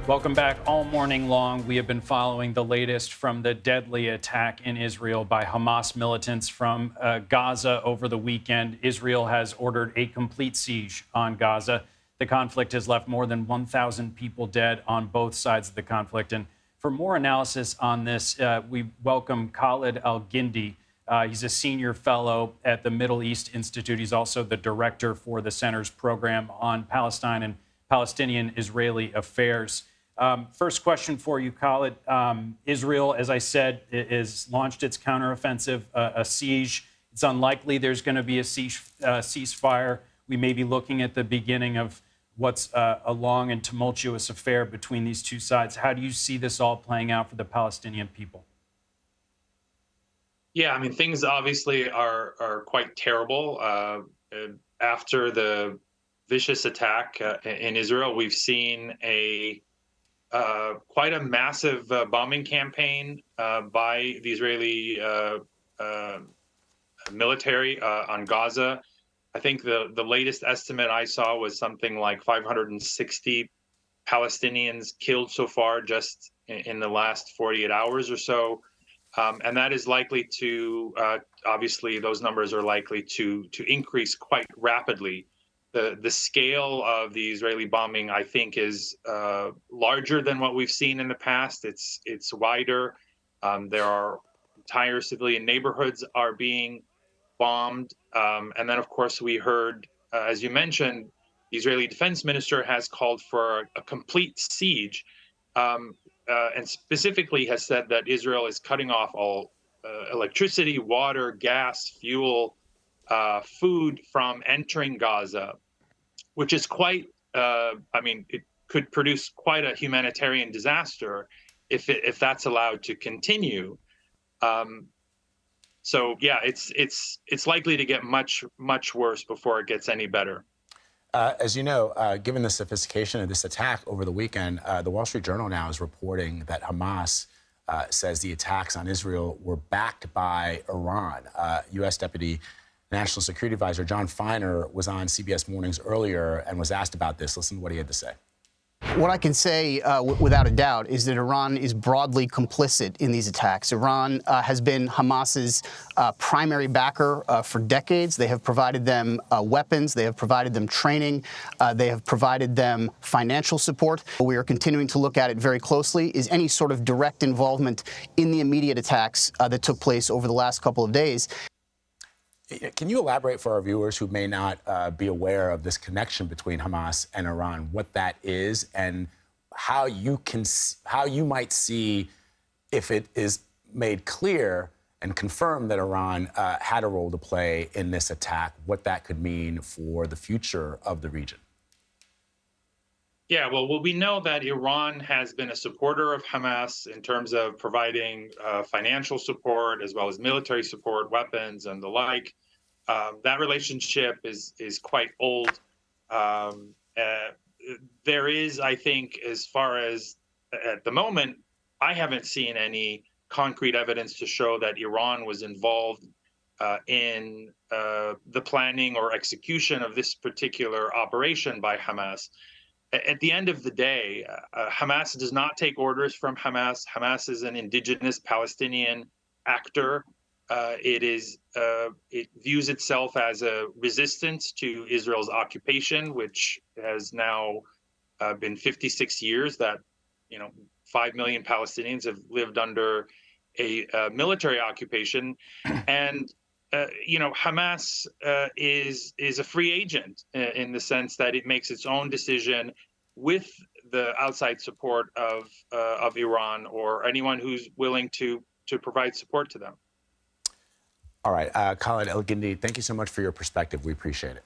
Welcome back. All morning long, we have been following the latest from the deadly attack in Israel by Hamas militants from Gaza over the weekend. Israel has ordered a complete siege on Gaza. The conflict has left more than 1,000 people dead on both sides of the conflict. And for more analysis on this, we welcome Khaled Elgindy. He's a senior fellow at the Middle East Institute. He's also the director for the center's program on Palestine and Palestinian-Israeli affairs. First question for you, Khaled. Israel, as I said, has launched its counteroffensive, a siege. It's unlikely there's going to be a ceasefire. We may be looking at the beginning of what's a long and tumultuous affair between these two sides. How do you see this all playing out for the Palestinian people? Yeah, I mean, things obviously are quite terrible. After the vicious attack in Israel, we've seen quite a massive bombing campaign by the Israeli military on Gaza. I think the latest estimate I saw was something like 560 Palestinians killed so far just in the last 48 hours or so. And that is likely to, obviously, those numbers are likely to increase quite rapidly. The scale of the Israeli bombing, I think, is larger than what we've seen in the past. It's wider. There are entire civilian neighborhoods are being bombed. And then, of course, we heard, as you mentioned, the Israeli defense minister has called for a complete siege, and specifically has said that Israel is cutting off all electricity, water, gas, fuel, food from entering Gaza, which is quite, I mean, it could produce quite a humanitarian disaster if that's allowed to continue. So yeah, it's likely to get much worse before it gets any better. As you know, given the sophistication of this attack over the weekend, the Wall Street Journal now is reporting that Hamas says the attacks on Israel were backed by Iran. U.S. Deputy National Security Advisor John Feiner was on CBS Mornings earlier and was asked about this. Listen to what he had to say. What I can say without a doubt is that Iran is broadly complicit in these attacks. Iran has been Hamas's primary backer for decades. They have provided them weapons. They have provided them training. They have provided them financial support. We are continuing to look at it very closely. Is any sort of direct involvement in the immediate attacks that took place over the last couple of days? Can you elaborate for our viewers who may not be aware of this connection between Hamas and Iran, what that is, and how you might see, if it is made clear and confirmed that Iran had a role to play in this attack, what that could mean for the future of the region? Yeah, well, we know that Iran has been a supporter of Hamas in terms of providing financial support as well as military support, weapons, and the like. That relationship is quite old. There is, I think, as far as at the moment, I haven't seen any concrete evidence to show that Iran was involved in the planning or execution of this particular operation by Hamas. At the end of the day, Hamas does not take orders from Hamas. Hamas is an indigenous Palestinian actor. It views itself as a resistance to Israel's occupation, which has now been 56 years that, 5 million Palestinians have lived under a military occupation. And Hamas is a free agent in the sense that it makes its own decision with the outside support of Iran or anyone who's willing to provide support to them. All right, Khaled Elgindy, thank you so much for your perspective. We appreciate it.